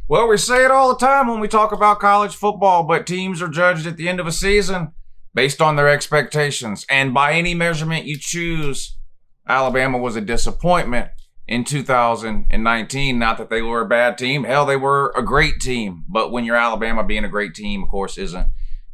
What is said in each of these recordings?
Well, we say it all the time when we talk about college football, but teams are judged at the end of a season based on their expectations. And by any measurement you choose, Alabama was a disappointment in 2019. Not that they were a bad team. Hell, they were a great team. But when you're Alabama, being a great team, of course, isn't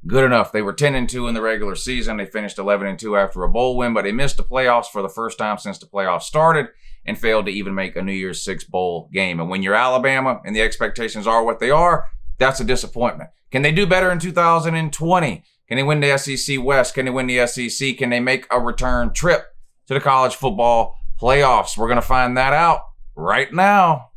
good enough. They were 10-2 in the regular season. They finished 11-2 after a bowl win, but they missed the playoffs for the first time since the playoffs started and failed to even make a New Year's Six bowl game. And when you're Alabama and the expectations are what they are, that's a disappointment. Can they do better in 2020? Can they win the SEC West? Can they win the SEC? Can they make a return trip to the college football playoffs? We're going to find that out right now.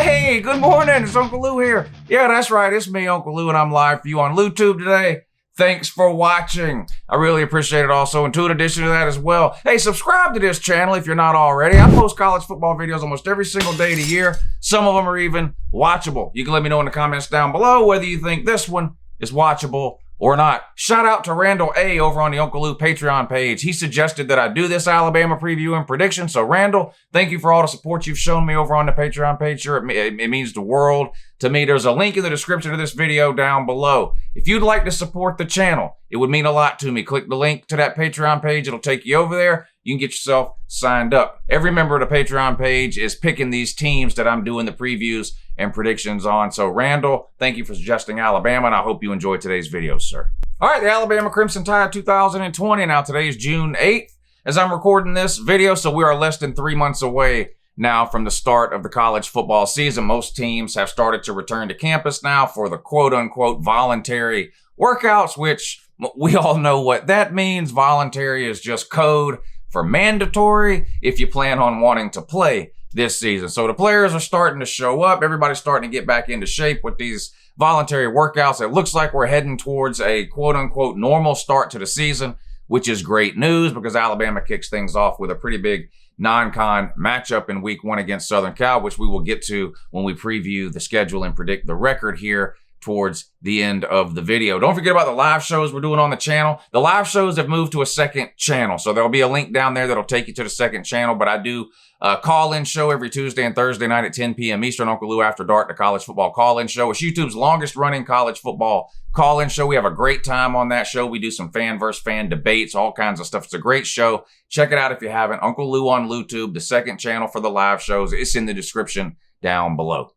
Hey, good morning. It's Uncle Lou here. Yeah, that's right. It's me, Uncle Lou, and I'm live for you on YouTube today. Thanks for watching. I really appreciate it also. And to an addition to that as well, hey, subscribe to this channel if you're not already. I post college football videos almost every single day of the year. Some of them are even watchable. You can let me know in the comments down below whether you think this one is watchable or not. Shout out to Randall A over on the Uncle Lou Patreon page. He suggested that I do this Alabama preview and prediction. So Randall, thank you for all the support you've shown me over on the Patreon page. Sure, it means the world to me. There's a link in the description of this video down below. If you'd like to support the channel, it would mean a lot to me. Click the link to that Patreon page. It'll take you over there. You can get yourself signed up. Every member of the Patreon page is picking these teams that I'm doing the previews and predictions on. So Randall, thank you for suggesting Alabama, and I hope you enjoyed today's video, sir. All right, the Alabama Crimson Tide 2020. Now today is June 8th as I'm recording this video, so we are less than 3 months away now from the start of the college football season. Most teams have started to return to campus now for the quote-unquote voluntary workouts, which we all know what that means. Voluntary is just code for mandatory if you plan on wanting to play this season. So the players are starting to show up. Everybody's starting to get back into shape with these voluntary workouts. It looks like we're heading towards a quote-unquote normal start to the season, which is great news because Alabama kicks things off with a pretty big non-con matchup in week 1 against Southern Cal, which we will get to when we preview the schedule and predict the record here towards the end of the video. Don't forget about the live shows we're doing on the channel. The live shows have moved to a second channel, so there'll be a link down there that'll take you to the second channel, but I do a call-in show every Tuesday and Thursday night at 10 p.m. Eastern. Uncle Lou After Dark, the college football call-in show. It's YouTube's longest-running college football call-in show. We have a great time on that show. We do some fan versus fan debates, all kinds of stuff. It's a great show. Check it out if you haven't. Uncle Lou on YouTube, the second channel for the live shows. It's in the description down below.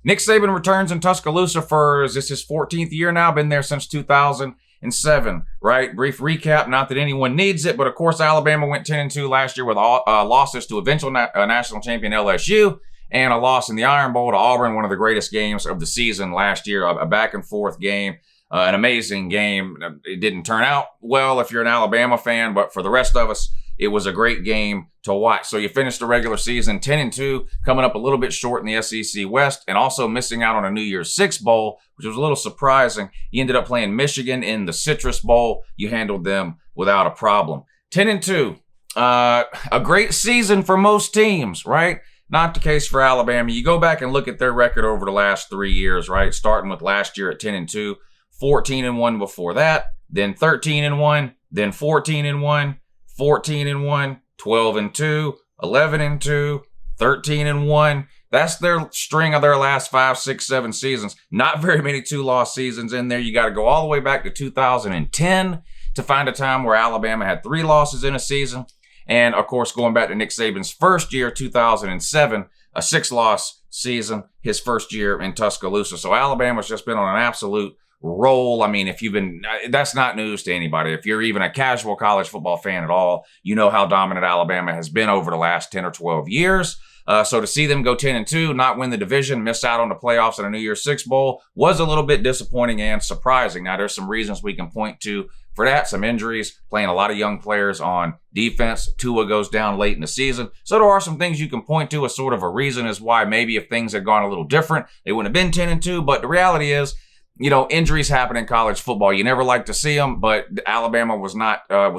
Nick Saban returns in Tuscaloosa for, is this his 14th year now? Been there since 2007, right? Brief recap, not that anyone needs it, but of course Alabama went 10-2 last year with losses to eventual national champion LSU and a loss in the Iron Bowl to Auburn, one of the greatest games of the season last year, a back and forth game, an amazing game. It didn't turn out well if you're an Alabama fan, but for the rest of us, it was a great game to watch. So you finished the regular season 10-2, coming up a little bit short in the SEC West, and also missing out on a New Year's Six bowl, which was a little surprising. You ended up playing Michigan in the Citrus Bowl. You handled them without a problem. 10-2, a great season for most teams, right? Not the case for Alabama. You go back and look at their record over the last 3 years, right? Starting with last year at 10-2, 14-1 before that, then 13-1, then 14-1. 14-1, 12-2, 11-2, 13-1. That's their string of their last 5, 6, 7 seasons. Not very many 2-loss seasons in there. You got to go all the way back to 2010 to find a time where Alabama had 3 losses in a season. And of course, going back to Nick Saban's first year, 2007, a 6-loss season, his first year in Tuscaloosa. So Alabama's just been on an absolute roll. I mean, if you've been, that's not news to anybody. If you're even a casual college football fan at all, you know how dominant Alabama has been over the last 10 or 12 years. So to see them go 10-2, not win the division, miss out on the playoffs in a New Year's Six bowl was a little bit disappointing and surprising. Now, there's some reasons we can point to for that. Some injuries, playing a lot of young players on defense. Tua goes down late in the season. So there are some things you can point to as sort of a reason as why maybe if things had gone a little different, they wouldn't have been 10-2. But the reality is, you know, injuries happen in college football. You never like to see them, but Alabama was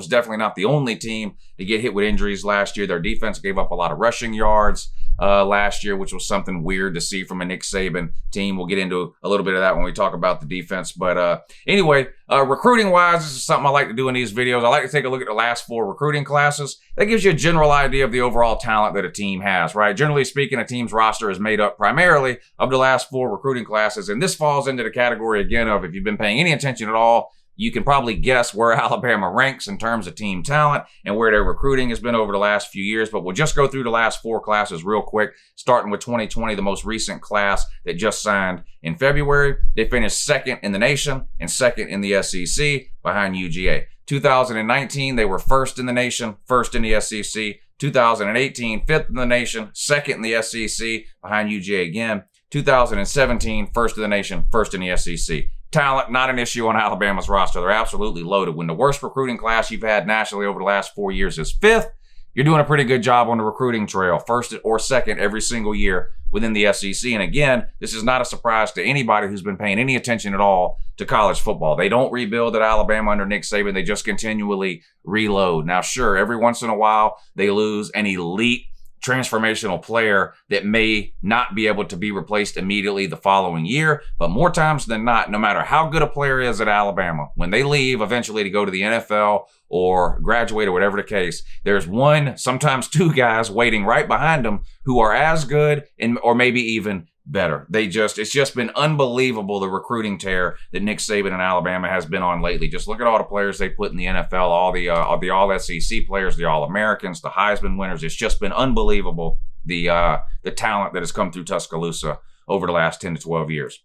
definitely not the only team to get hit with injuries last year. Their defense gave up a lot of rushing yards. last year, which was something weird to see from a Nick Saban team. We'll get into a little bit of that when we talk about the defense. But anyway, recruiting-wise, this is something I like to do in these videos. I like to take a look at the last 4 recruiting classes. That gives you a general idea of the overall talent that a team has, right? Generally speaking, a team's roster is made up primarily of the last 4 recruiting classes, and this falls into the category, again, of if you've been paying any attention at all, you can probably guess where Alabama ranks in terms of team talent and where their recruiting has been over the last few years. But we'll just go through the last 4 classes real quick, starting with 2020, the most recent class that just signed in February. They finished 2nd in the nation and 2nd in the SEC behind UGA. 2019, they were 1st in the nation, 1st in the SEC. 2018, 5th in the nation, 2nd in the SEC behind UGA again. 2017, 1st in the nation, 1st in the SEC. Talent, not an issue on Alabama's roster. They're absolutely loaded. When the worst recruiting class you've had nationally over the last 4 years is 5th, you're doing a pretty good job on the recruiting trail, 1st or 2nd every single year within the SEC. And again, this is not a surprise to anybody who's been paying any attention at all to college football. They don't rebuild at Alabama under Nick Saban. They just continually reload. Now, sure, every once in a while, they lose an elite transformational player that may not be able to be replaced immediately the following year. But more times than not, no matter how good a player is at Alabama, when they leave eventually to go to the NFL or graduate or whatever the case, there's 1, sometimes 2 guys waiting right behind them who are as good and or maybe even better. It's just been unbelievable, the recruiting tear that Nick Saban and Alabama has been on lately. Just look at all the players they put in the NFL, all the all-SEC players, the All-Americans, the Heisman winners. It's just been unbelievable, the talent that has come through Tuscaloosa over the last 10 to 12 years.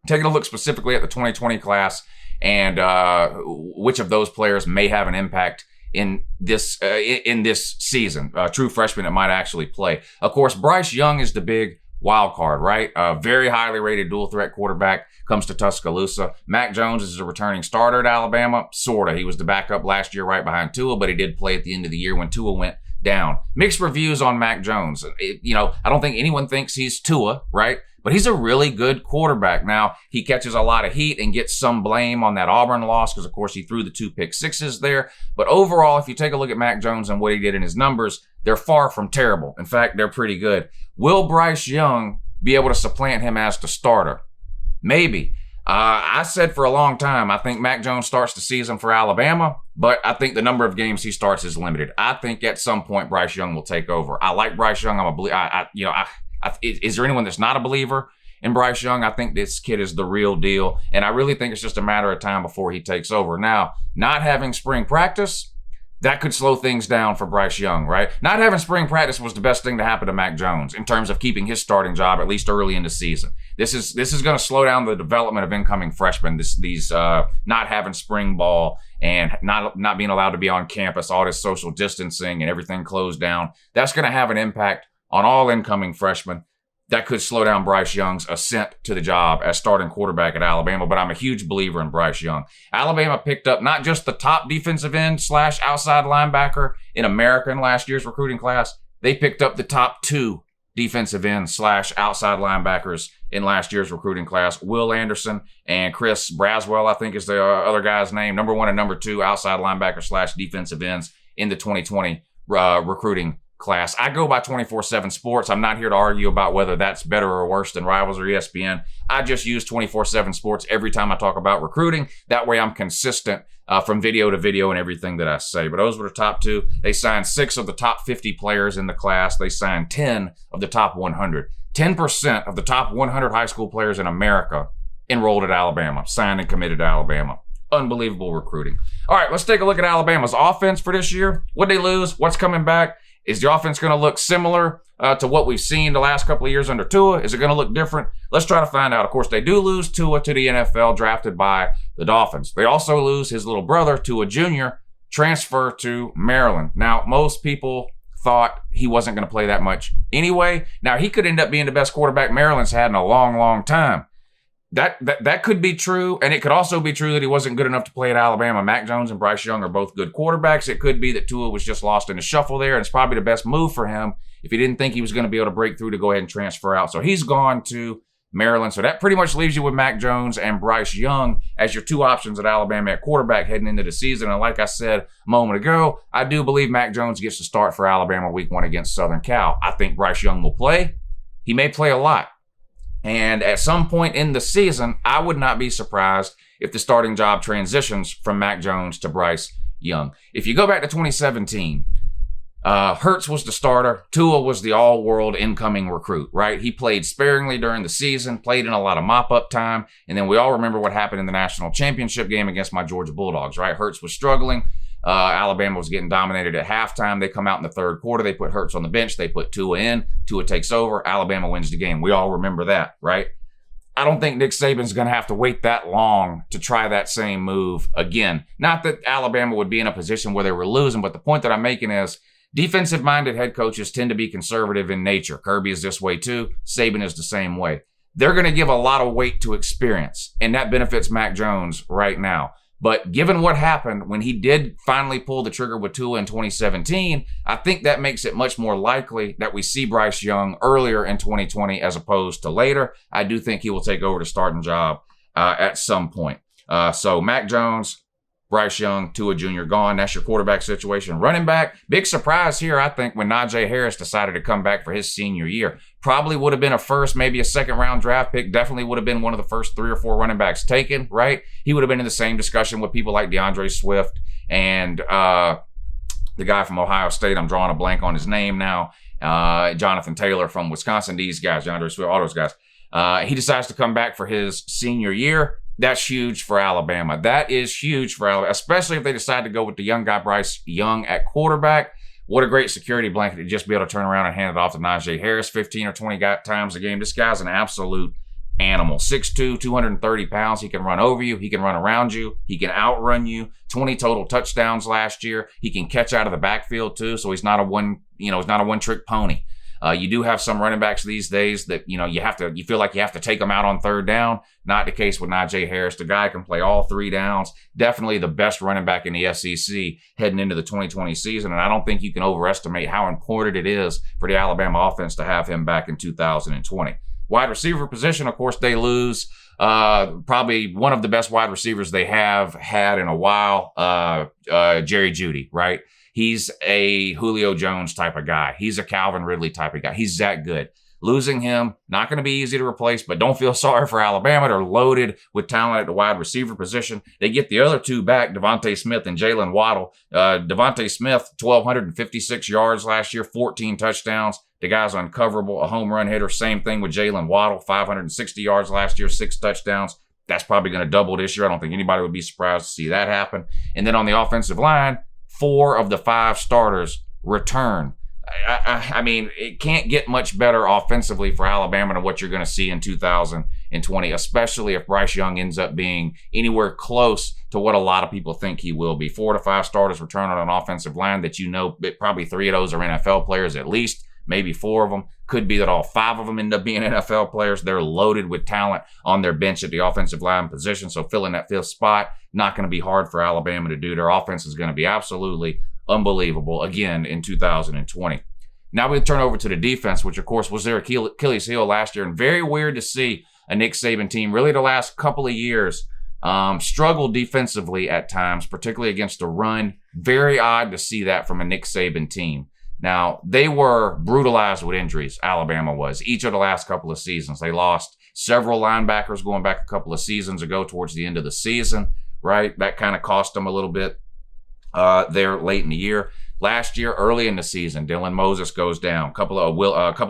Taking a look specifically at the 2020 class and which of those players may have an impact in this season, true freshman that might actually play. Of course, Bryce Young is the big wild card, right? A very highly rated dual threat quarterback comes to Tuscaloosa. Mac Jones is a returning starter at Alabama, sorta. He was the backup last year right behind Tua, but he did play at the end of the year when Tua went down. Mixed reviews on Mac Jones. I don't think anyone thinks he's Tua, right? But he's a really good quarterback. Now, he catches a lot of heat and gets some blame on that Auburn loss because, of course, he threw the 2 pick sixes there. But overall, if you take a look at Mac Jones and what he did in his numbers, they're far from terrible. In fact, they're pretty good. Will Bryce Young be able to supplant him as the starter? Maybe. I said for a long time, I think Mac Jones starts the season for Alabama, but I think the number of games he starts is limited. I think at some point Bryce Young will take over. I like Bryce Young. Is there anyone that's not a believer in Bryce Young? I think this kid is the real deal, and I really think it's just a matter of time before he takes over. Now, not having spring practice, that could slow things down for Bryce Young, right? Not having spring practice was the best thing to happen to Mac Jones in terms of keeping his starting job, at least early in the season. This is going to slow down the development of incoming freshmen, these not having spring ball and not being allowed to be on campus, all this social distancing and everything closed down. That's going to have an impact on all incoming freshmen. That could slow down Bryce Young's ascent to the job as starting quarterback at Alabama, but I'm a huge believer in Bryce Young. Alabama picked up not just the top defensive end / outside linebacker in America in last year's recruiting class, they picked up the top 2 defensive end / outside linebackers in last year's recruiting class. Will Anderson and Chris Braswell, I think is the other guy's name, number 1 and number 2 outside linebacker / defensive ends in the 2020 recruiting class. I go by 24/7 Sports. I'm not here to argue about whether that's better or worse than Rivals or ESPN. I just use 24/7 Sports every time I talk about recruiting. That way I'm consistent from video to video and everything that I say. But those were the top 2. They signed 6 of the top 50 players in the class. They signed 10 of the top 100. 10% of the top 100 high school players in America enrolled at Alabama, signed and committed to Alabama. Unbelievable recruiting. All right, let's take a look at Alabama's offense for this year. What'd they lose? What's coming back? Is the offense going to look similar to what we've seen the last couple of years under Tua? Is it going to look different? Let's try to find out. Of course, they do lose Tua to the NFL, drafted by the Dolphins. They also lose his little brother, Tua Jr., transfer to Maryland. Now, most people thought he wasn't going to play that much anyway. Now, he could end up being the best quarterback Maryland's had in a long, long time. That could be true, and it could also be true that he wasn't good enough to play at Alabama. Mac Jones and Bryce Young are both good quarterbacks. It could be that Tua was just lost in the shuffle there, and it's probably the best move for him if he didn't think he was going to be able to break through to go ahead and transfer out. So he's gone to Maryland. So that pretty much leaves you with Mac Jones and Bryce Young as your two options at Alabama at quarterback heading into the season. And like I said a moment ago, I do believe Mac Jones gets to start for Alabama week 1 against Southern Cal. I think Bryce Young will play. He may play a lot. And at some point in the season, I would not be surprised if the starting job transitions from Mac Jones to Bryce Young. If you go back to 2017, Hurts was the starter. Tua was the all-world incoming recruit, right? He played sparingly during the season, played in a lot of mop-up time, and then we all remember what happened in the national championship game against my Georgia Bulldogs, right? Hurts was struggling. Alabama was getting dominated at halftime. They come out in the third quarter. They put Hurts on the bench. They put Tua in. Tua takes over. Alabama wins the game. We all remember that, right? I don't think Nick Saban's going to have to wait that long to try that same move again. Not that Alabama would be in a position where they were losing, but the point that I'm making is defensive-minded head coaches tend to be conservative in nature. Kirby is this way too. Saban is the same way. They're going to give a lot of weight to experience, and that benefits Mac Jones right now. But given what happened when he did finally pull the trigger with Tua in 2017, I think that makes it much more likely that we see Bryce Young earlier in 2020 as opposed to later. I do think he will take over the starting job at some point. So Mac Jones, Bryce Young, Tua Jr. gone. That's your quarterback situation. Running back, big surprise here, I think, when Najee Harris decided to come back for his senior year. Probably would have been a first, maybe a second-round draft pick. Definitely would have been one of the first 3 or 4 running backs taken, right? He would have been in the same discussion with people like DeAndre Swift and the guy from Ohio State. I'm drawing a blank on his name now. Jonathan Taylor from Wisconsin. These guys, DeAndre Swift, all those guys. He decides to come back for his senior year. That's huge for Alabama. That is huge for Alabama, especially if they decide to go with the young guy, Bryce Young, at quarterback. What a great security blanket to just be able to turn around and hand it off to Najee Harris 15 or 20 times a game. This guy's an absolute animal. 6'2", 230 pounds. He can run over you. He can run around you. He can outrun you. 20 total touchdowns last year. He can catch out of the backfield too, so he's not a one-trick pony. You do have some running backs these days that, you feel like you have to take them out on third down. Not the case with Najee Harris. The guy can play all 3 downs. Definitely the best running back in the SEC heading into the 2020 season. And I don't think you can overestimate how important it is for the Alabama offense to have him back in 2020. Wide receiver position, of course, they lose probably one of the best wide receivers they have had in a while, Jerry Jeudy, right? He's a Julio Jones type of guy. He's a Calvin Ridley type of guy. He's that good. Losing him, not going to be easy to replace, but don't feel sorry for Alabama. They're loaded with talent at the wide receiver position. They get the other 2 back, Devontae Smith and Jalen Waddle. Devontae Smith, 1,256 yards last year, 14 touchdowns. The guy's uncoverable, a home run hitter. Same thing with Jalen Waddle, 560 yards last year, 6 touchdowns. That's probably going to double this year. I don't think anybody would be surprised to see that happen. And then on the offensive line, 4 of the 5 starters return. I mean, it can't get much better offensively for Alabama than what you're going to see in 2020, especially if Bryce Young ends up being anywhere close to what a lot of people think he will be. 4 to 5 starters return on an offensive line that probably 3 of those are NFL players at least, maybe 4 of them. Could be that all 5 of them end up being NFL players. They're loaded with talent on their bench at the offensive line position, so filling that 5th spot, not going to be hard for Alabama to do. Their offense is going to be absolutely unbelievable again in 2020. Now we turn over to the defense, which of course was their Achilles heel last year, and very weird to see a Nick Saban team really the last couple of years struggle defensively at times, particularly against the run. Very odd to see that from a Nick Saban team. Now, they were brutalized with injuries, Alabama was. Each of the last couple of seasons, they lost several linebackers going back a couple of seasons ago towards the end of the season, right? That kind of cost them a little bit there late in the year. Last year, early in the season, Dylan Moses goes down. A couple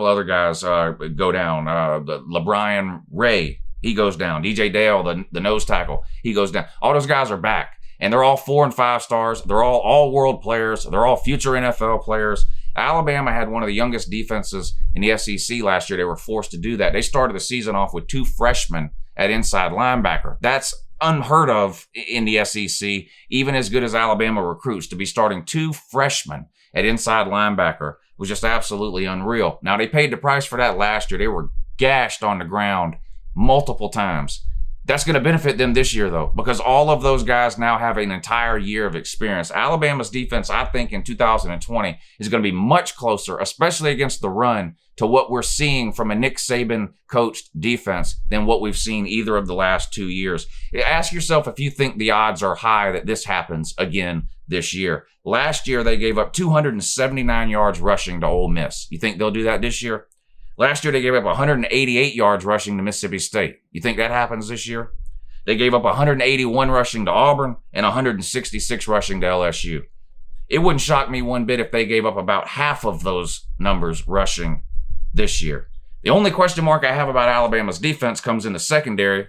other guys go down. LeBron Ray, he goes down. DJ Dale, the nose tackle, he goes down. All those guys are back, and they're all 4 and 5 stars. They're all world players. They're all future NFL players. Alabama had one of the youngest defenses in the SEC last year. They were forced to do that. They started the season off with 2 freshmen at inside linebacker. That's unheard of in the SEC, even as good as Alabama recruits. To be starting 2 freshmen at inside linebacker was just absolutely unreal. Now, they paid the price for that last year. They were gashed on the ground multiple times. That's going to benefit them this year, though, because all of those guys now have an entire year of experience. Alabama's defense, I think, in 2020 is going to be much closer, especially against the run, to what we're seeing from a Nick Saban coached defense than what we've seen either of the last 2 years. Ask yourself if you think the odds are high that this happens again this year. Last year, they gave up 279 yards rushing to Ole Miss. You think they'll do that this year? Last year, they gave up 188 yards rushing to Mississippi State. You think that happens this year? They gave up 181 rushing to Auburn and 166 rushing to LSU. It wouldn't shock me one bit if they gave up about half of those numbers rushing this year. The only question mark I have about Alabama's defense comes in the secondary.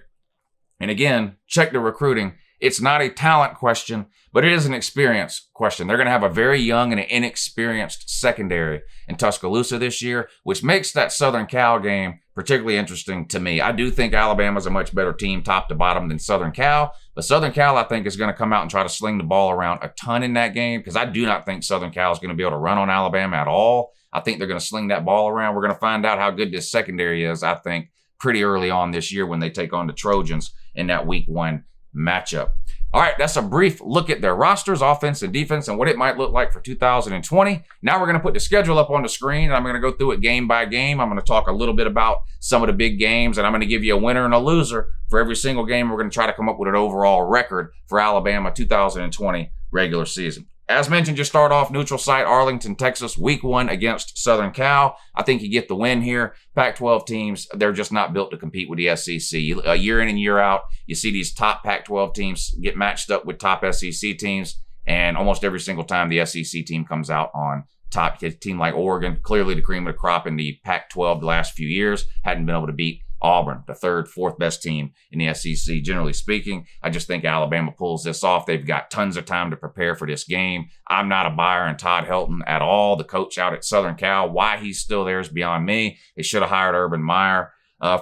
And again, check the recruiting. It's not a talent question, but it is an experience question. They're going to have a very young and inexperienced secondary in Tuscaloosa this year, which makes that Southern Cal game particularly interesting to me. I do think Alabama's a much better team top to bottom than Southern Cal, but Southern Cal, I think, is going to come out and try to sling the ball around a ton in that game because I do not think Southern Cal is going to be able to run on Alabama at all. I think they're going to sling that ball around. We're going to find out how good this secondary is, I think, pretty early on this year when they take on the Trojans in that week 1 matchup. All right, that's a brief look at their rosters, offense and defense, and what it might look like for 2020. Now we're going to put the schedule up on the screen, and I'm going to go through it game by game. I'm going to talk a little bit about some of the big games, and I'm going to give you a winner and a loser for every single game. We're going to try to come up with an overall record for Alabama 2020 regular season. As mentioned, you start off neutral site, Arlington, Texas, week 1 against Southern Cal. I think you get the win here. Pac-12 teams, they're just not built to compete with the SEC. Year in and year out, you see these top Pac-12 teams get matched up with top SEC teams, and almost every single time the SEC team comes out on top. A team like Oregon, clearly the cream of the crop in the Pac-12 the last few years, hadn't been able to beat Auburn, the 3rd, 4th best team in the SEC, generally speaking. I just think Alabama pulls this off. They've got tons of time to prepare for this game. I'm not a buyer in Todd Helton at all, the coach out at Southern Cal. Why he's still there is beyond me. They should have hired Urban Meyer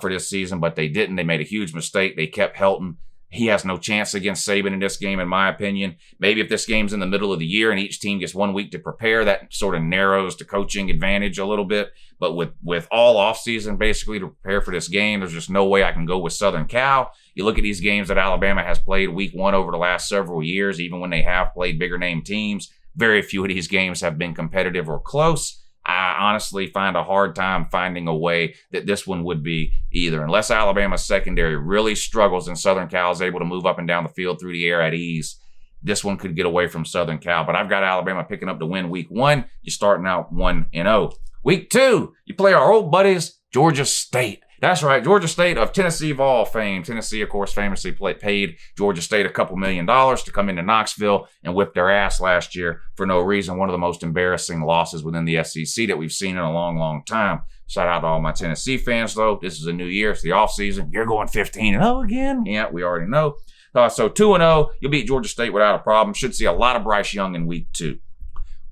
for this season, but they didn't. They made a huge mistake. They kept Helton. He has no chance against Saban in this game, in my opinion. Maybe if this game's in the middle of the year and each team gets 1 week to prepare, that sort of narrows the coaching advantage a little bit. But with all offseason basically to prepare for this game, there's just no way I can go with Southern Cal. You look at these games that Alabama has played week 1 over the last several years, even when they have played bigger name teams, very few of these games have been competitive or close. I honestly find a hard time finding a way that this one would be either. Unless Alabama's secondary really struggles and Southern Cal is able to move up and down the field through the air at ease, this one could get away from Southern Cal. But I've got Alabama picking up the win week 1. You're starting out 1-0. Week 2, you play our old buddies, Georgia State. That's right, Georgia State of Tennessee Vol fame. Tennessee, of course, famously paid Georgia State a couple $1 million to come into Knoxville and whip their ass last year for no reason. One of the most embarrassing losses within the SEC that we've seen in a long, long time. Shout out to all my Tennessee fans, though. This is a new year. It's the offseason. You're going 15-0 again? Yeah, we already know. So 2-0, you'll beat Georgia State without a problem. Should see a lot of Bryce Young in week 2.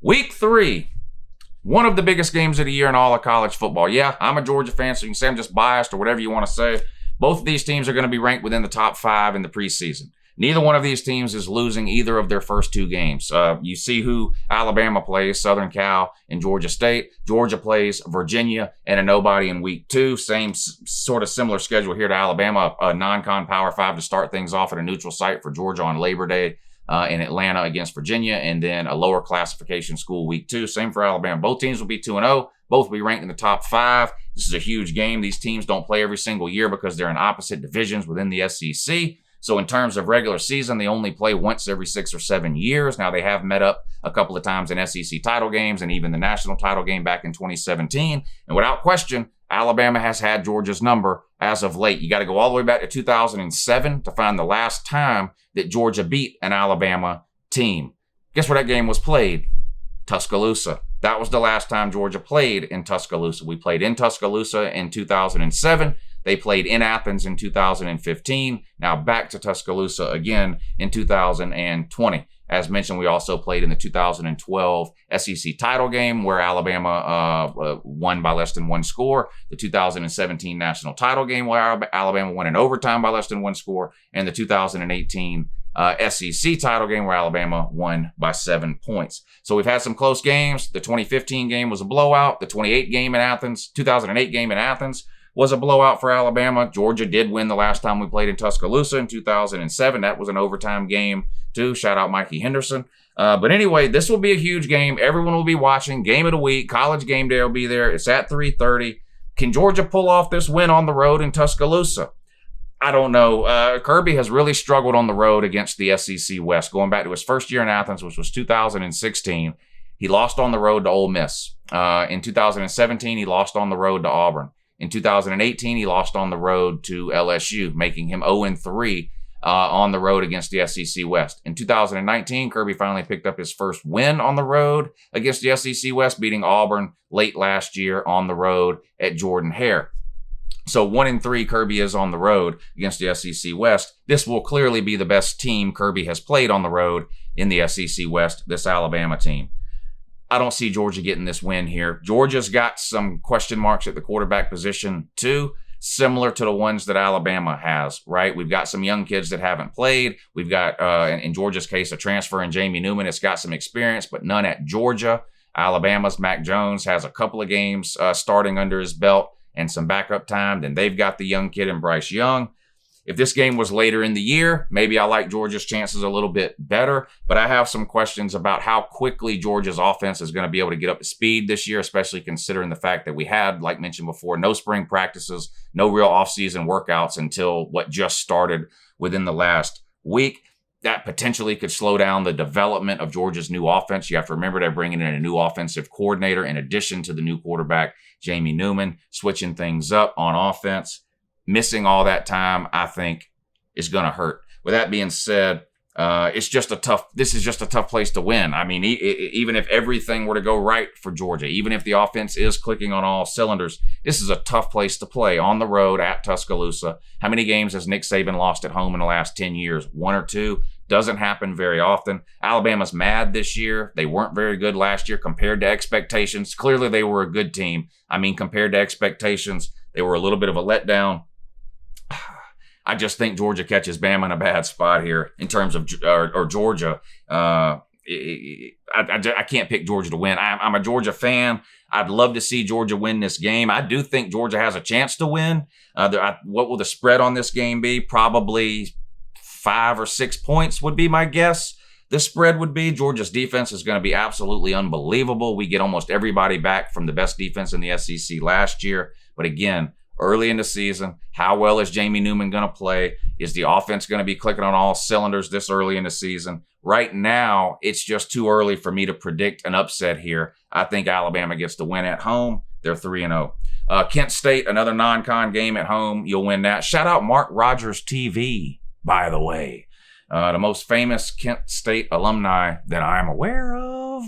Week 3. One of the biggest games of the year in all of college football. Yeah, I'm a Georgia fan, so you can say I'm just biased or whatever you want to say. Both of these teams are going to be ranked within the top 5 in the preseason. Neither one of these teams is losing either of their first 2 games. You see who Alabama plays, Southern Cal and Georgia State. Georgia plays Virginia and a nobody in week 2. Same sort of similar schedule here to Alabama, a non-con Power 5 to start things off at a neutral site for Georgia on Labor Day. In Atlanta against Virginia, and then a lower classification school week 2. Same for Alabama. Both teams will be 2-0. Both will be ranked in the top 5. This is a huge game. These teams don't play every single year because they're in opposite divisions within the SEC. So in terms of regular season, they only play once every 6 or 7 years. Now, they have met up a couple of times in SEC title games and even the national title game back in 2017. And without question, Alabama has had Georgia's number as of late. You got to go all the way back to 2007 to find the last time that Georgia beat an Alabama team. Guess where that game was played? Tuscaloosa. That was the last time Georgia played in Tuscaloosa. We played in Tuscaloosa in 2007. They played in Athens in 2015. Now back to Tuscaloosa again in 2020. As mentioned, we also played in the 2012 SEC title game where Alabama won by less than 1 score, the 2017 national title game where Alabama won in overtime by less than 1 score, and the 2018 SEC title game where Alabama won by 7 points. So we've had some close games. The 2015 game was a blowout. The 2008 game in Athens was a blowout for Alabama. Georgia did win the last time we played in Tuscaloosa in 2007. That was an overtime game too. Shout out Mikey Henderson. But anyway, this will be a huge game. Everyone will be watching. Game of the week. College game day will be there. It's at 3:30. Can Georgia pull off this win on the road in Tuscaloosa? I don't know. Kirby has really struggled on the road against the SEC West. Going back to his first year in Athens, which was 2016, he lost on the road to Ole Miss. In 2017, he lost on the road to Auburn. In 2018, he lost on the road to LSU, making him 0-3 on the road against the SEC West. In 2019, Kirby finally picked up his first win on the road against the SEC West, beating Auburn late last year on the road at Jordan-Hare. So 1-3 Kirby is on the road against the SEC West. This will clearly be the best team Kirby has played on the road in the SEC West, this Alabama team. I don't see Georgia getting this win here. Georgia's got some question marks at the quarterback position too, similar to the ones that Alabama has, right? We've got some young kids that haven't played. We've got, in Georgia's case, a transfer in Jamie Newman. It's got some experience, but none at Georgia. Alabama's Mac Jones has a couple of games starting under his belt and some backup time. Then they've got the young kid in Bryce Young. If this game was later in the year, maybe I like Georgia's chances a little bit better, but I have some questions about how quickly Georgia's offense is going to be able to get up to speed this year, especially considering the fact that we had, like mentioned before, no spring practices, no real offseason workouts until what just started within the last week. That potentially could slow down the development of Georgia's new offense. You have to remember they're bringing in a new offensive coordinator in addition to the new quarterback, Jamie Newman, switching things up on offense. Missing all that time, I think, is going to hurt. With that being said, this is just a tough place to win. I mean, even if everything were to go right for Georgia, even if the offense is clicking on all cylinders, this is a tough place to play on the road at Tuscaloosa. How many games has Nick Saban lost at home in the last 10 years? 1 or 2. Doesn't happen very often. Alabama's mad this year. They weren't very good last year compared to expectations. Clearly, they were a good team. I mean, compared to expectations, they were a little bit of a letdown. I just think Georgia catches Bama in a bad spot here in terms of or Georgia. I can't pick Georgia to win. I'm a Georgia fan. I'd love to see Georgia win this game. I do think Georgia has a chance to win. What will the spread on this game be? Probably 5 or 6 points would be my guess. The spread would be. Georgia's defense is going to be absolutely unbelievable. We get almost everybody back from the best defense in the SEC last year. But again, early in the season, how well is Jamie Newman going to play? Is the offense going to be clicking on all cylinders this early in the season? Right now, it's just too early for me to predict an upset here. I think Alabama gets the win at home. They're 3-0. Kent State, another non-con game at home. You'll win that. Shout out Mark Rogers TV, by the way. The most famous Kent State alumni that I'm aware of.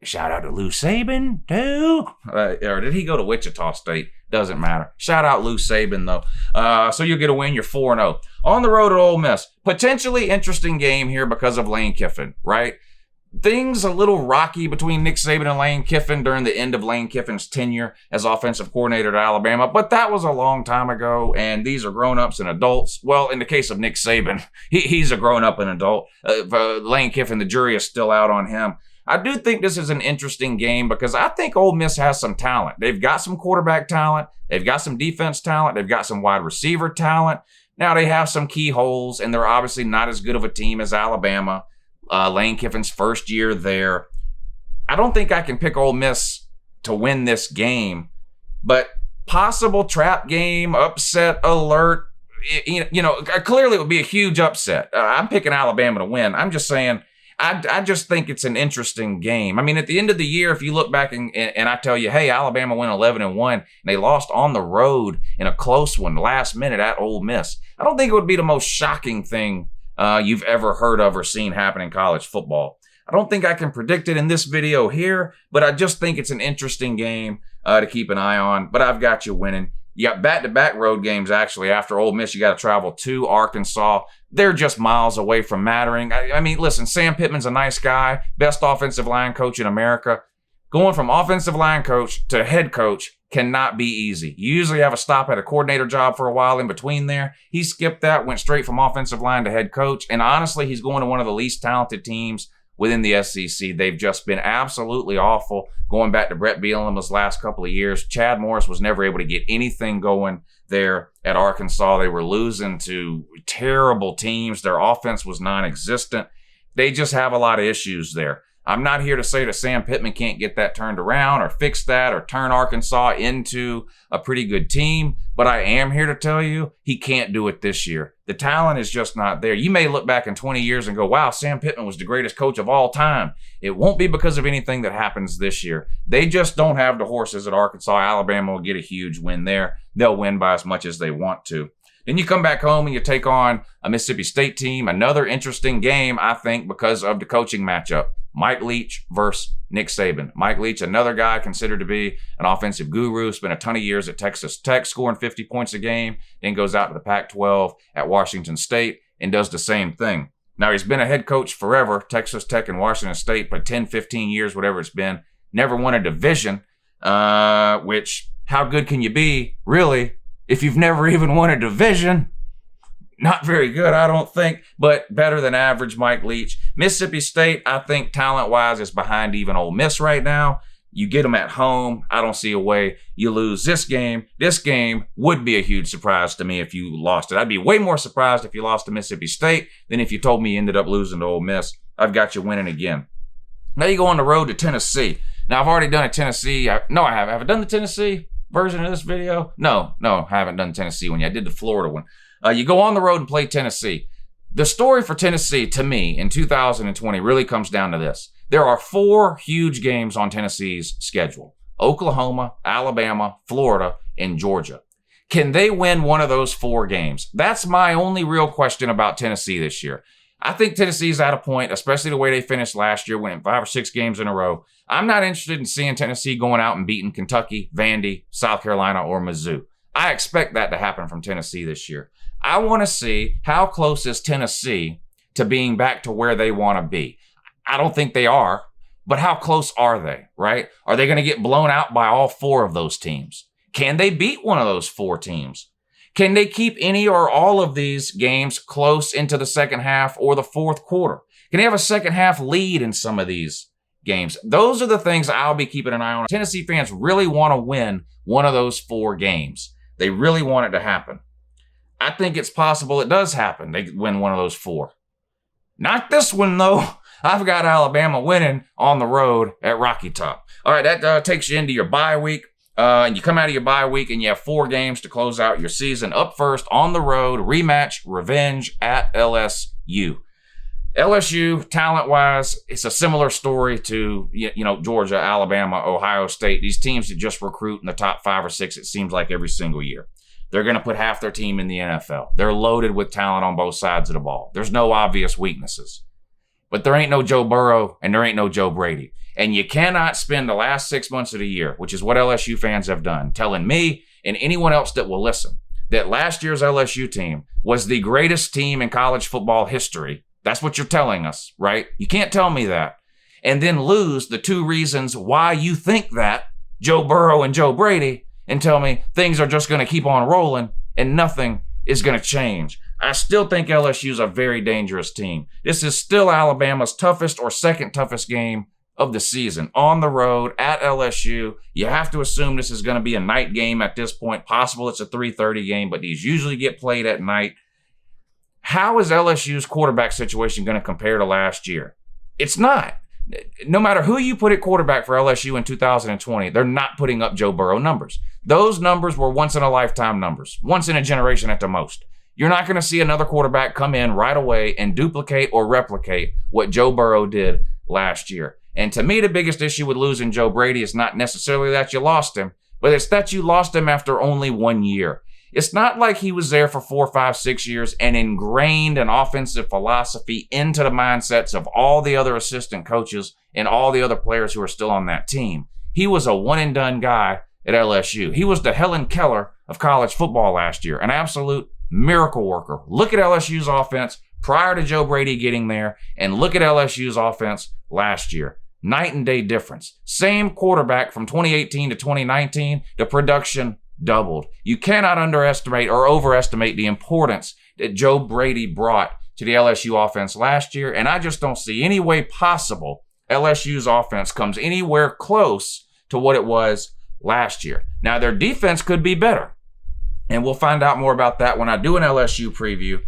Shout out to Lou Saban, too. Or did he go to Wichita State? Doesn't matter. Shout out Lou Saban, though. So you'll get a win. You're 4-0. On the road at Ole Miss. Potentially interesting game here because of Lane Kiffin, right? Things a little rocky between Nick Saban and Lane Kiffin during the end of Lane Kiffin's tenure as offensive coordinator at Alabama, but that was a long time ago, and these are grown-ups and adults. Well, in the case of Nick Saban, he's a grown-up and adult. Lane Kiffin, the jury is still out on him. I do think this is an interesting game because I think Ole Miss has some talent. They've got some quarterback talent. They've got some defense talent. They've got some wide receiver talent. Now they have some key holes, and they're obviously not as good of a team as Alabama. Lane Kiffin's first year there. I don't think I can pick Ole Miss to win this game, but possible trap game, upset alert. Clearly it would be a huge upset. I'm picking Alabama to win. I'm just saying, I just think it's an interesting game. I mean, at the end of the year, if you look back and I tell you, hey, Alabama went 11-1, and they lost on the road in a close one last minute at Ole Miss, I don't think it would be the most shocking thing you've ever heard of or seen happen in college football. I don't think I can predict it in this video here, but I just think it's an interesting game to keep an eye on. But I've got you winning. You got back-to-back road games, actually. After Ole Miss, you got to travel to Arkansas. They're just miles away from mattering. I mean, listen, Sam Pittman's a nice guy, best offensive line coach in America. Going from offensive line coach to head coach cannot be easy. You usually have a stop at a coordinator job for a while in between there. He skipped that, went straight from offensive line to head coach. And honestly, he's going to one of the least talented teams within the SEC. They've just been absolutely awful. Going back to Brett Bielema's last couple of years, Chad Morris was never able to get anything going there at Arkansas. They were losing to terrible teams. Their offense was non-existent. They just have a lot of issues there. I'm not here to say that Sam Pittman can't get that turned around or fix that or turn Arkansas into a pretty good team, but I am here to tell you he can't do it this year. The talent is just not there. You may look back in 20 years and go, wow, Sam Pittman was the greatest coach of all time. It won't be because of anything that happens this year. They just don't have the horses at Arkansas. Alabama will get a huge win there. They'll win by as much as they want to. Then you come back home and you take on a Mississippi State team. Another interesting game, I think, because of the coaching matchup. Mike Leach versus Nick Saban. Mike Leach, another guy considered to be an offensive guru, spent a ton of years at Texas Tech scoring 50 points a game, then goes out to the Pac-12 at Washington State and does the same thing. Now, he's been a head coach forever, Texas Tech and Washington State, but 10, 15 years, whatever it's been. Never won a division, which how good can you be, really, if you've never even won a division? Not very good, I don't think, but better than average Mike Leach. Mississippi State, I think talent-wise is behind even Ole Miss right now. You get them at home. I don't see a way you lose this game. This game would be a huge surprise to me if you lost it. I'd be way more surprised if you lost to Mississippi State than if you told me you ended up losing to Ole Miss. I've got you winning again. Now you go on the road to Tennessee. Now, I've already done a Tennessee. No, I haven't. Have I done the Tennessee version of this video? No, I haven't done Tennessee one yet. I did the Florida one. You go on the road and play Tennessee. The story for Tennessee, to me, in 2020 really comes down to this. There are 4 huge games on Tennessee's schedule. Oklahoma, Alabama, Florida, and Georgia. Can they win one of those 4 games? That's my only real question about Tennessee this year. I think Tennessee's at a point, especially the way they finished last year, winning 5 or 6 games in a row. I'm not interested in seeing Tennessee going out and beating Kentucky, Vandy, South Carolina, or Mizzou. I expect that to happen from Tennessee this year. I want to see how close is Tennessee to being back to where they want to be. I don't think they are, but how close are they, right? Are they going to get blown out by all 4 of those teams? Can they beat one of those 4 teams? Can they keep any or all of these games close into the second half or the fourth quarter? Can they have a second half lead in some of these games? Those are the things I'll be keeping an eye on. Tennessee fans really want to win one of those 4 games. They really want it to happen. I think it's possible it does happen. They win one of those 4. Not this one, though. I've got Alabama winning on the road at Rocky Top. All right, that takes you into your bye week. And you come out of your bye week and you have 4 games to close out your season. Up first, on the road, rematch, revenge at LSU. LSU, talent-wise, it's a similar story to, Georgia, Alabama, Ohio State. These teams that just recruit in the top 5 or 6, it seems like, every single year. They're going to put half their team in the NFL. They're loaded with talent on both sides of the ball. There's no obvious weaknesses. But there ain't no Joe Burrow and there ain't no Joe Brady. And you cannot spend the last 6 months of the year, which is what LSU fans have done, telling me and anyone else that will listen that last year's LSU team was the greatest team in college football history. That's what you're telling us, right? You can't tell me that. And then lose the 2 reasons why you think that, Joe Burrow and Joe Brady, and tell me things are just going to keep on rolling and nothing is going to change. I still think LSU is a very dangerous team. This is still Alabama's toughest or second toughest game of the season. On the road at LSU, you have to assume this is going to be a night game at this point. Possible it's a 3:30 game, but these usually get played at night. How is LSU's quarterback situation going to compare to last year? It's not. No matter who you put at quarterback for LSU in 2020, they're not putting up Joe Burrow numbers. Those numbers were once-in-a-lifetime numbers, once in a generation at the most. You're not going to see another quarterback come in right away and duplicate or replicate what Joe Burrow did last year. And to me, the biggest issue with losing Joe Brady is not necessarily that you lost him, but it's that you lost him after only 1 year. It's not like he was there for 4, 5, 6 years and ingrained an offensive philosophy into the mindsets of all the other assistant coaches and all the other players who are still on that team. He was a one-and-done guy at LSU. He was the Helen Keller of college football last year, an absolute miracle worker. Look at LSU's offense prior to Joe Brady getting there, and look at LSU's offense last year. Night and day difference. Same quarterback from 2018 to 2019, the production doubled. You cannot underestimate or overestimate the importance that Joe Brady brought to the LSU offense last year, and I just don't see any way possible LSU's offense comes anywhere close to what it was last year. Now, their defense could be better, and we'll find out more about that when I do an LSU preview.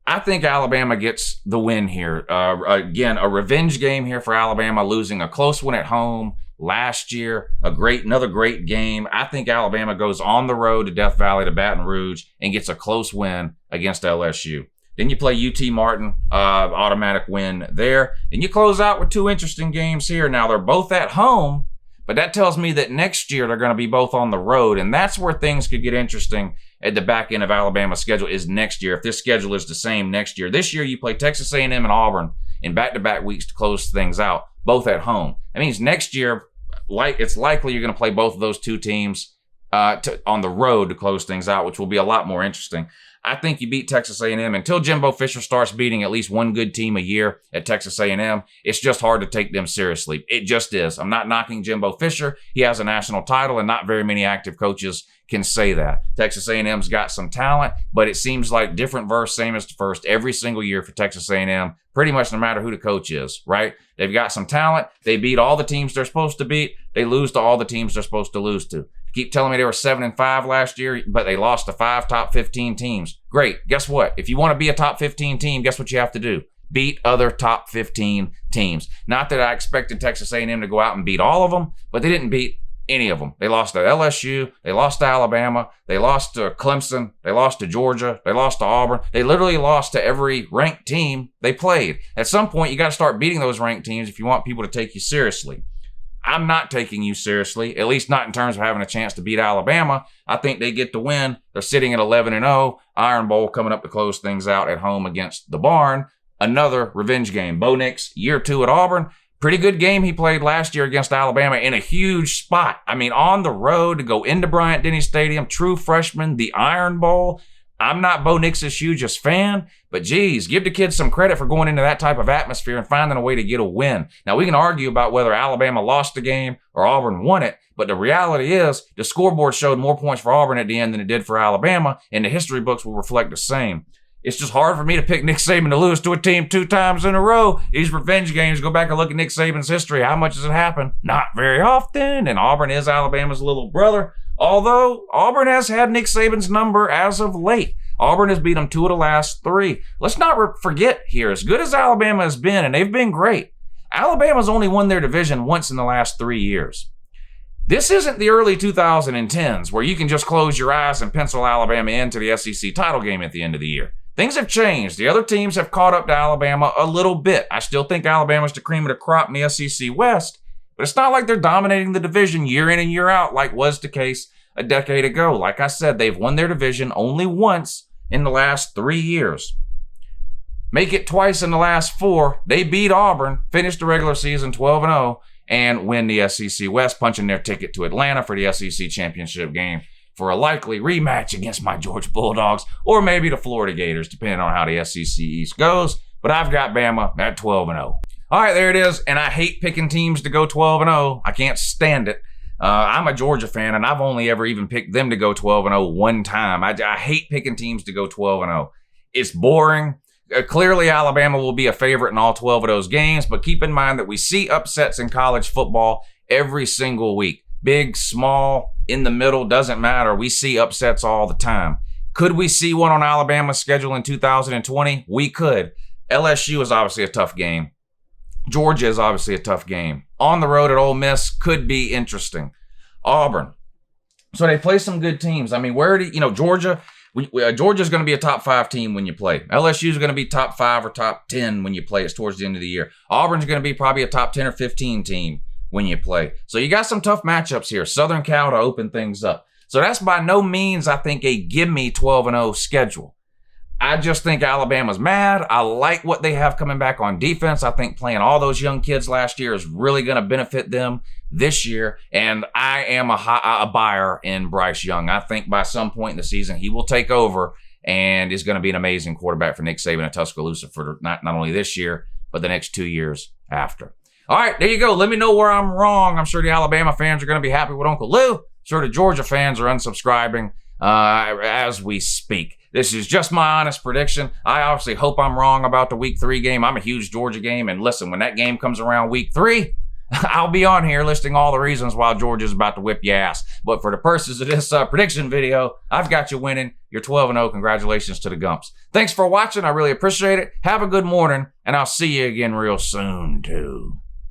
I think Alabama gets the win here. Again, a revenge game here for Alabama, losing a close one at home last year. Another great game. I think Alabama goes on the road to Death Valley, to Baton Rouge, and gets a close win against LSU. Then you play UT Martin, automatic win there. And you close out with two interesting games here. Now, they're both at home, but that tells me that next year they're going to be both on the road, and that's where things could get interesting at the back end of Alabama's schedule is next year, if this schedule is the same next year. This year, you play Texas A&M and Auburn in back-to-back weeks to close things out, both at home. That means next year, it's likely you're going to play both of those two teams on the road to close things out, which will be a lot more interesting. I think you beat Texas A&M until Jimbo Fisher starts beating at least one good team a year at Texas A&M. It's just hard to take them seriously. It just is. I'm not knocking Jimbo Fisher. He has a national title, and not very many active coaches can say that. Texas A&M's got some talent, but it seems like different verse, same as the first, every single year for Texas A&M, pretty much no matter who the coach is, right? They've got some talent. They beat all the teams they're supposed to beat. They lose to all the teams they're supposed to lose to. Keep telling me they were 7-5 last year, but they lost to 5 top 15 teams. Great. Guess what? If you want to be a top 15 team, guess what you have to do? Beat other top 15 teams. Not that I expected Texas A&M to go out and beat all of them, but they didn't beat any of them. They lost to LSU. They lost to Alabama. They lost to Clemson. They lost to Georgia. They lost to Auburn. They literally lost to every ranked team they played. At some point, you got to start beating those ranked teams if you want people to take you seriously. I'm not taking you seriously, at least not in terms of having a chance to beat Alabama. I think they get the win. They're sitting at 11-0. Iron Bowl coming up to close things out at home against the Barn. Another revenge game. Bo Nix, year 2 at Auburn. Pretty good game he played last year against Alabama in a huge spot. I mean, on the road to go into Bryant-Denny Stadium, true freshman, the Iron Bowl. I'm not Bo Nix's hugest fan, but geez, give the kids some credit for going into that type of atmosphere and finding a way to get a win. Now, we can argue about whether Alabama lost the game or Auburn won it, but the reality is the scoreboard showed more points for Auburn at the end than it did for Alabama, and the history books will reflect the same. It's just hard for me to pick Nick Saban to lose to a team 2 times in a row. These revenge games, go back and look at Nick Saban's history. How much does it happen? Not very often, and Auburn is Alabama's little brother, although Auburn has had Nick Saban's number as of late. Auburn has beat them 2 of the last 3. Let's not forget here, as good as Alabama has been, and they've been great, Alabama's only won their division once in the last 3 years. This isn't the early 2010s where you can just close your eyes and pencil Alabama into the SEC title game at the end of the year. Things have changed. The other teams have caught up to Alabama a little bit. I still think Alabama's the cream of the crop in the SEC West, but it's not like they're dominating the division year in and year out like was the case a decade ago. Like I said, they've won their division only once in the last 3 years. Make it twice in the last 4. They beat Auburn, finished the regular season 12-0, and win the SEC West, punching their ticket to Atlanta for the SEC championship game for a likely rematch against my Georgia Bulldogs, or maybe the Florida Gators, depending on how the SEC East goes. But I've got Bama at 12-0. All right, there it is. And I hate picking teams to go 12-0. I can't stand it. I'm a Georgia fan, and I've only ever even picked them to go 12-0 one time. I hate picking teams to go 12-0. It's boring. Clearly, Alabama will be a favorite in all 12 of those games, but keep in mind that we see upsets in college football every single week. Big, small, in the middle, doesn't matter. We see upsets all the time. Could we see one on Alabama's schedule in 2020? We could. LSU is obviously a tough game. Georgia is obviously a tough game. On the road at Ole Miss could be interesting. Auburn. So they play some good teams. I mean, Georgia, Georgia's going to be a top 5 team when you play. LSU is going to be top 5 or top 10 when you play. It's towards the end of the year. Auburn's going to be probably a top 10 or 15 team when you play. So you got some tough matchups here. Southern Cal to open things up. So that's by no means, I think, a gimme 12-0 schedule. I just think Alabama's mad. I like what they have coming back on defense. I think playing all those young kids last year is really going to benefit them this year. And I am a buyer in Bryce Young. I think by some point in the season, he will take over and is going to be an amazing quarterback for Nick Saban at Tuscaloosa for not only this year, but the next 2 years after. All right, there you go. Let me know where I'm wrong. I'm sure the Alabama fans are going to be happy with Uncle Lou. I'm sure the Georgia fans are unsubscribing as we speak. This is just my honest prediction. I obviously hope I'm wrong about the week 3 game. I'm a huge Georgia game, and listen, when that game comes around week 3, I'll be on here listing all the reasons why Georgia's about to whip your ass. But for the purposes of this prediction video, I've got you winning. You're 12-0. Congratulations to the Gumps. Thanks for watching. I really appreciate it. Have a good morning, and I'll see you again real soon, too.